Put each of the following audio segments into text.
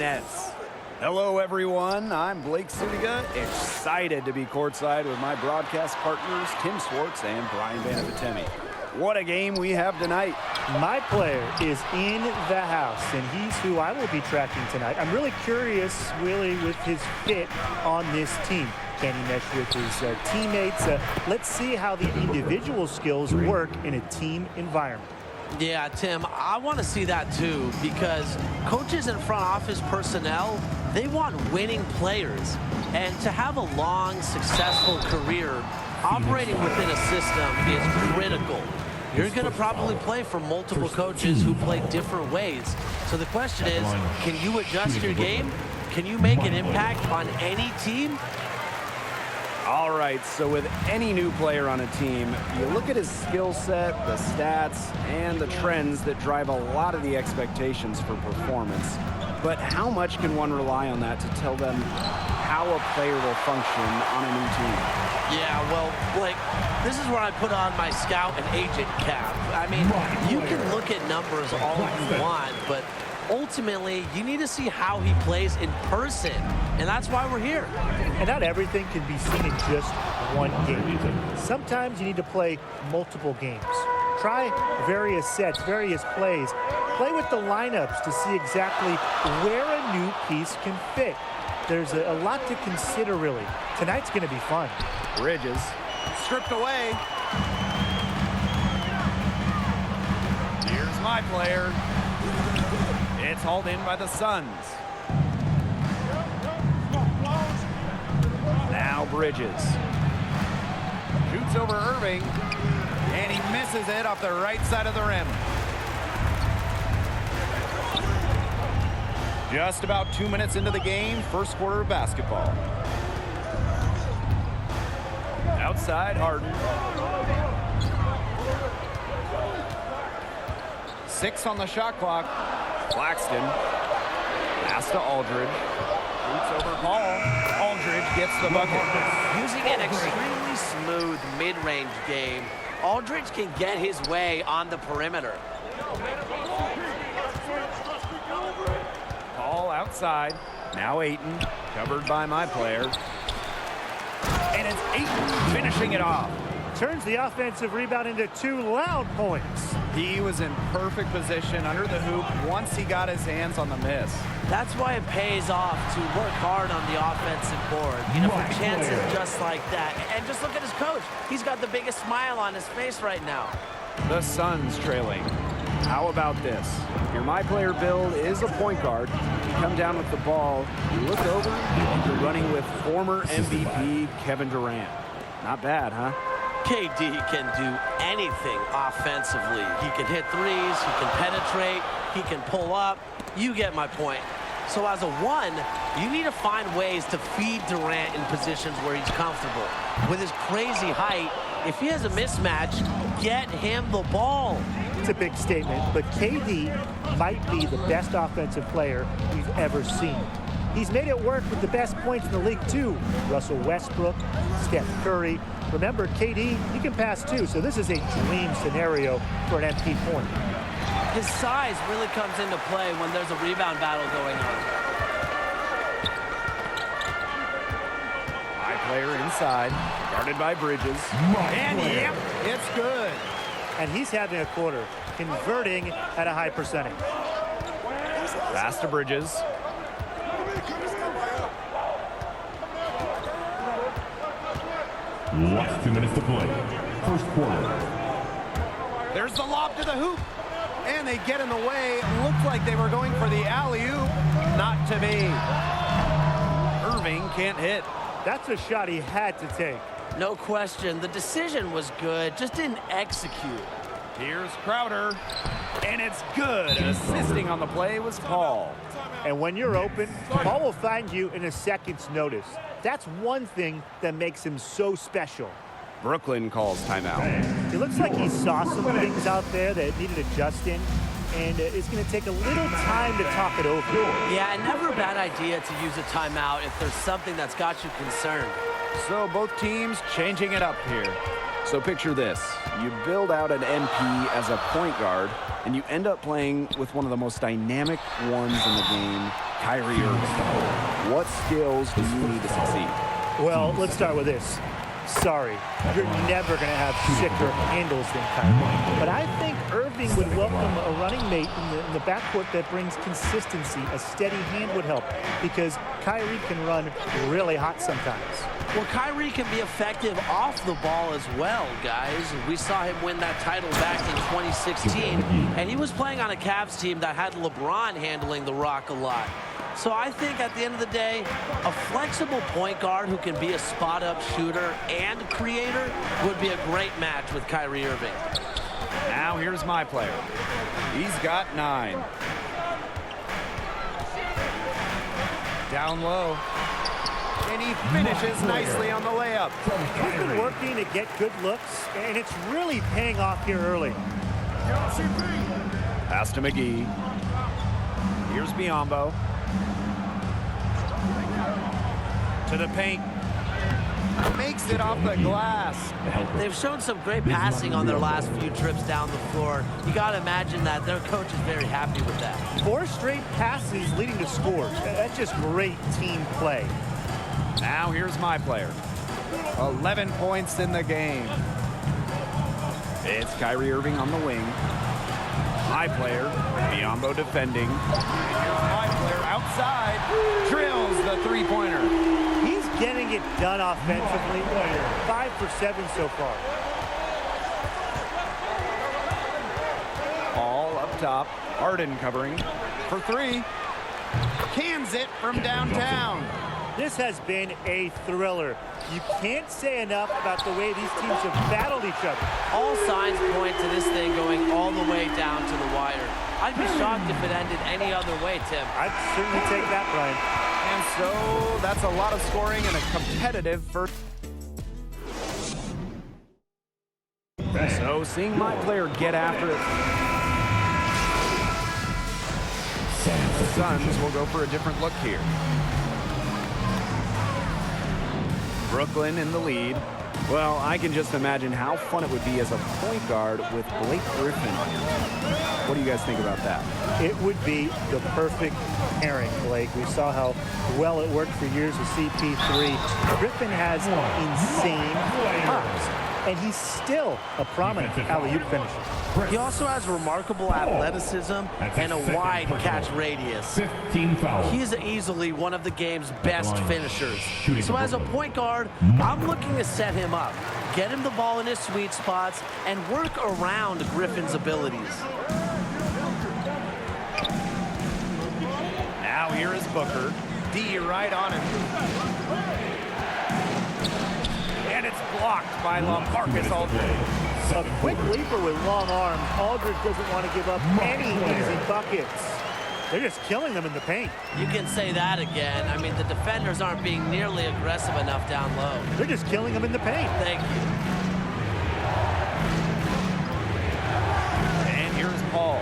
Nets. Hello, everyone. I'm Blake Suniga, excited to be courtside with my broadcast partners, Tim Swartz and Brian Van Abitemi. What a game we have tonight. My player is in the house, and he's who I will be tracking tonight. I'm really curious, with his fit on this team. Can he mesh with his teammates? Let's see how the individual skills work in a team environment. Yeah, Tim, I want to see that too, because coaches and front office personnel, they want winning players. And to have a long, successful career operating within a system is critical. You're going to probably play for multiple coaches who play different ways. So the question is, can you adjust your game? Can you make an impact on any team? All right, so with any new player on a team, you look at his skill set, the stats, and the trends that drive a lot of the expectations for performance. But how much can one rely on that to tell them how a player will function on a new team? Yeah, well, Blake, this is where I put on my scout and agent cap. I mean, you can look at numbers all you want, but ultimately, you need to see how he plays in person, and that's why we're here. And not everything can be seen in just one game. Sometimes you need to play multiple games. Try various sets, various plays. Play with the lineups to see exactly where a new piece can fit. There's a lot to consider, really. Tonight's going to be fun. Bridges stripped away. Here's my player. It's hauled in by the Suns. Now Bridges. Shoots over Irving. And he misses it off the right side of the rim. Just about 2 minutes into the game, first quarter of basketball. Outside, Harden. 6 on the shot clock. Claxton. Pass to Aldridge. Boots over Paul. Aldridge gets the bucket. Using an extremely smooth mid-range game, Aldridge can get his way on the perimeter. Paul outside. Now Ayton. Covered by my player. And it's Ayton finishing it off. Turns the offensive rebound into 2 loud points. He was in perfect position under the hoop once he got his hands on the miss. That's why it pays off to work hard on the offensive board. You know, for chances just like that. And just look at his coach. He's got the biggest smile on his face right now. The Suns trailing. How about this? Your my player build is a point guard. You come down with the ball, you look over, you're running with former MVP Kevin Durant. Not bad, huh? KD can do anything offensively. He can hit threes, he can penetrate, he can pull up. You get my point. So as a 1, you need to find ways to feed Durant in positions where he's comfortable. With his crazy height, if he has a mismatch, get him the ball. It's a big statement, but KD might be the best offensive player we've ever seen. He's made it work with the best points in the league, too. Russell Westbrook, Steph Curry. Remember, KD, he can pass, too, so this is a dream scenario for an empty point. His size really comes into play when there's a rebound battle going on. My player inside, guarded by Bridges. And yep, it's good. And he's having a quarter, converting at a high percentage. Pass to Bridges. Last 2 minutes to play. First quarter. There's the lob to the hoop. And they get in the way. Looked like they were going for the alley-oop. Not to be. Irving can't hit. That's a shot he had to take. No question. The decision was good, just didn't execute. Here's Crowder. And it's good. Assisting on the play was Paul. And when you're open, Paul will find you in a second's notice. That's one thing that makes him so special. Brooklyn calls timeout. It looks like he saw some things out there that needed adjusting, and it's going to take a little time to talk it over. Yeah, and never a bad idea to use a timeout if there's something that's got you concerned. So both teams changing it up here. So picture this. You build out an MP as a point guard, and you end up playing with one of the most dynamic ones in the game, Kyrie Irving. What skills do you need to succeed? Well, let's start with this. Sorry, you're never going to have sicker handles than Kyrie. But I think Irving would welcome a running mate in the backcourt that brings consistency. A steady hand would help because Kyrie can run really hot sometimes. Well, Kyrie can be effective off the ball as well, guys. We saw him win that title back in 2016, and he was playing on a Cavs team that had LeBron handling the rock a lot. So I think at the end of the day, a flexible point guard who can be a spot-up shooter and creator would be a great match with Kyrie Irving. Now here's my player. He's got 9. Down low. And he finishes nicely on the layup. He's been working to get good looks, and it's really paying off here early. Pass to McGee. Here's Biyombo. To the paint. Makes it off the glass. They've shown some great passing on their last few trips down the floor. You got to imagine that their coach is very happy with that. 4 straight passes leading to scores. That's just great team play. Now here's my player. 11 points in the game. It's Kyrie Irving on the wing. My player, Biyombo defending. And here's my player outside. Drills the three-pointer. He's getting it done offensively. 5 for 7 so far. All up top. Harden covering for 3. Cans it from downtown. This has been a thriller. You can't say enough about the way these teams have battled each other. All signs point to this thing going all the way down to the wire. I'd be shocked if it ended any other way, Tim. I'd certainly take that, Brian. And so that's a lot of scoring and a competitive first. So seeing my player get after it. The Suns will go for a different look here. Brooklyn in the lead. Well, I can just imagine how fun it would be as a point guard with Blake Griffin. What do you guys think about that? It would be the perfect pairing, Blake. We saw how well it worked for years with CP3. Griffin has insane pops, and he's still a prominent alley-oop finisher. He also has remarkable athleticism and a wide catch radius. 15 fouls. He's easily one of the game's best finishers. So as a point guard, I'm looking to set him up, get him the ball in his sweet spots, and work around Griffin's abilities. Now here is Booker. D right on him. And it's blocked by LaMarcus Aldridge. A quick leaper with long arms. Aldridge doesn't want to give up any easy buckets. They're just killing them in the paint. You can say that again. I mean, the defenders aren't being nearly aggressive enough down low. They're just killing them in the paint. Thank you. And here's Paul.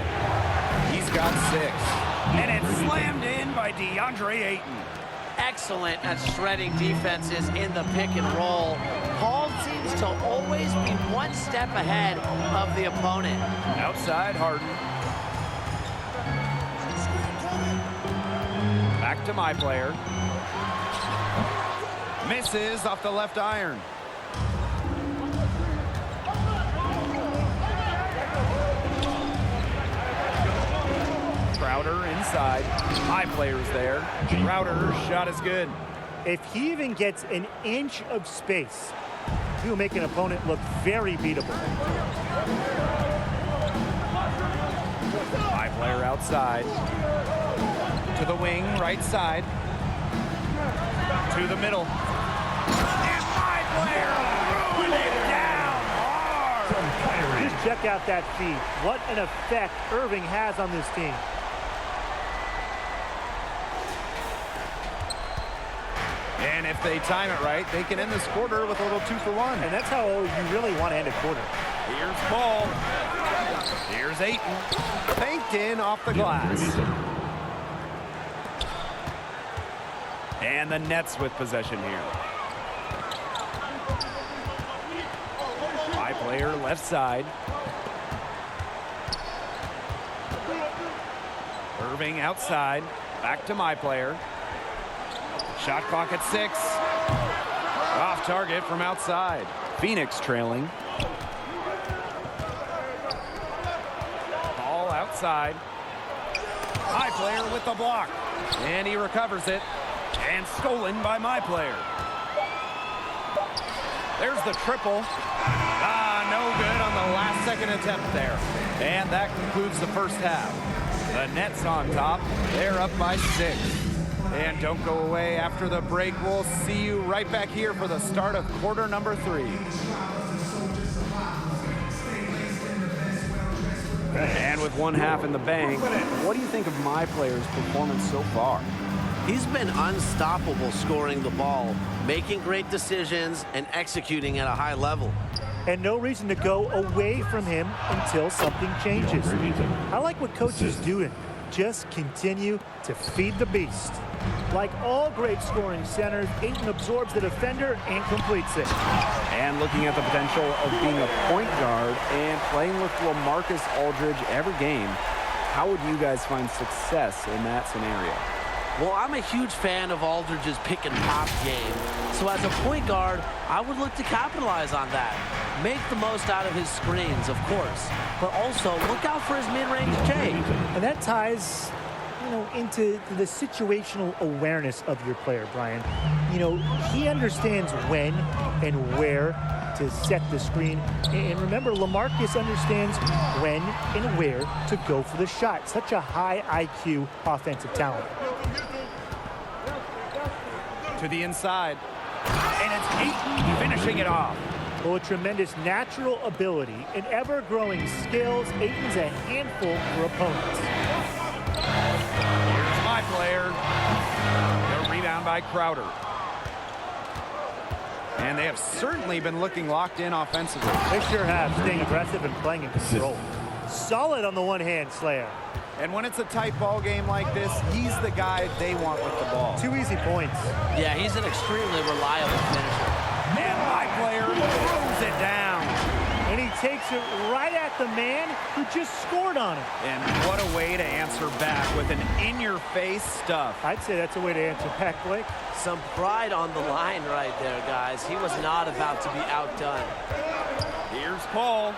He's got 6. And it's slammed in by DeAndre Ayton. Excellent at shredding defenses in the pick and roll. Paul seems to always be one step ahead of the opponent. Outside Harden. Back to my player. Misses off the left iron. Crowder inside. My player's there. Crowder's shot is good. If he even gets an inch of space, he will make an opponent look very beatable. My player outside. To the wing, right side. To the middle. And my player throwing it down hard. Just check out that feed. What an effect Irving has on this team. And if they time it right, they can end this quarter with a little 2-for-1. And that's how you really want to end a quarter. Here's Paul. Here's Ayton. Banked in off the glass. And the Nets with possession here. My player left side. Irving outside. Back to my player. Shot clock at 6. Off target from outside. Phoenix trailing. Ball outside. My player with the block. And he recovers it. And stolen by my player. There's the triple. No good on the last second attempt there. And that concludes the first half. The Nets on top. They're up by 6. And don't go away after the break. We'll see you right back here for the start of quarter number 3. And with one half in the bank, what do you think of my player's performance so far? He's been unstoppable scoring the ball, making great decisions, and executing at a high level. And no reason to go away from him until something changes. I like what coach is doing. Just continue to feed the beast. Like all great scoring centers, Ayton absorbs the defender and completes it. And looking at the potential of being a point guard and playing with LaMarcus Aldridge every game, how would you guys find success in that scenario? Well, I'm a huge fan of Aldridge's pick and pop game. So as a point guard, I would look to capitalize on that. Make the most out of his screens, of course, but also look out for his mid-range game. And that ties, into the situational awareness of your player, Brian. He understands when and where to set the screen. And remember, LaMarcus understands when and where to go for the shot. Such a high IQ offensive talent. To the inside. And it's Ayton finishing it off. Well, a tremendous natural ability and ever-growing skills. Ayton's a handful for opponents. Here's my player. The rebound by Crowder. And they have certainly been looking locked in offensively. They sure have, staying aggressive and playing in control. Solid on the one-hand slam. And when it's a tight ball game like this, he's the guy they want with the ball. 2 easy points. Yeah, he's an extremely reliable finisher. And my player throws it down. And he takes it right at the man who just scored on him. And what a way to answer back with an in-your-face stuff. I'd say that's a way to answer back, Blake. Some pride on the line right there, guys. He was not about to be outdone. Here's Paul.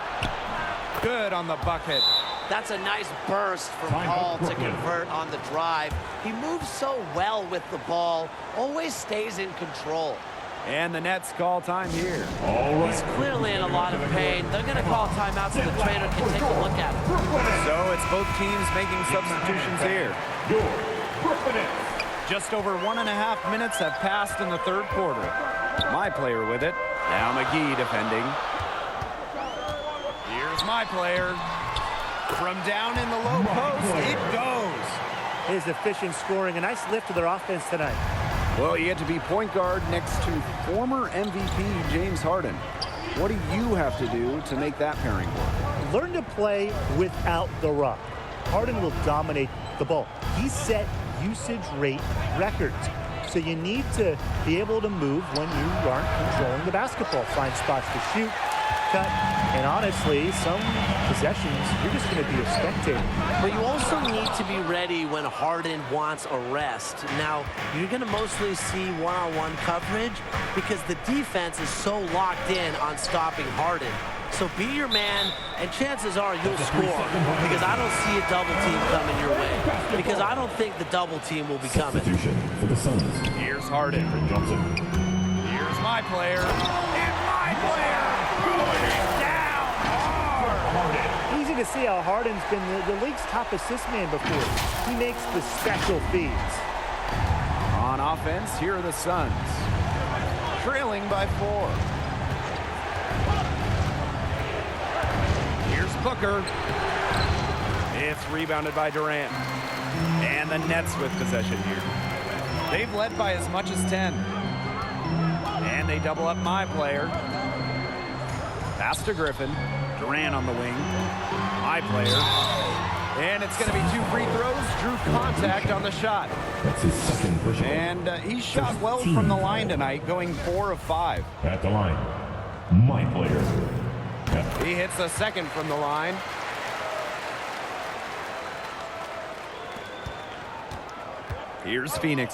Good on the bucket. That's a nice burst from Paul to convert on the drive. He moves so well with the ball, always stays in control. And the Nets call time here. He's clearly in a lot of pain. They're going to call timeout so the trainer can take a look at him. So it's both teams making substitutions here. Just over 1.5 minutes have passed in the third quarter. My player with it. Now McGee defending. Here's my player. From down in the low post, it goes. His efficient scoring, a nice lift to their offense tonight. Well, you get to be point guard next to former MVP James Harden. What do you have to do to make that pairing work? Learn to play without the rock. Harden will dominate the ball. He set usage rate records. So you need to be able to move when you aren't controlling the basketball. Find spots to shoot, cut, and honestly, some possessions, you're just going to be a spectator. But you also need to be ready when Harden wants a rest. Now, you're going to mostly see one-on-one coverage because the defense is so locked in on stopping Harden. So be your man, and chances are you'll score because I don't see a double team coming your way because I don't think the double team will be coming. For the Suns. Here's Harden. Here's my player. And my player going down hard. Easy to see how Harden's been the league's top assist man before. He makes the special feeds. On offense, here are the Suns. Trailing by 4. Booker. It's rebounded by Durant. And the Nets with possession here. They've led by as much as 10. And they double up my player. Pass to Griffin. Durant on the wing. My player. And it's going to be 2 free throws. Drew contact on the shot. That's his second push. And he shot well from the line tonight, going 4 of 5. At the line, my player. He hits a second from the line. Here's Phoenix.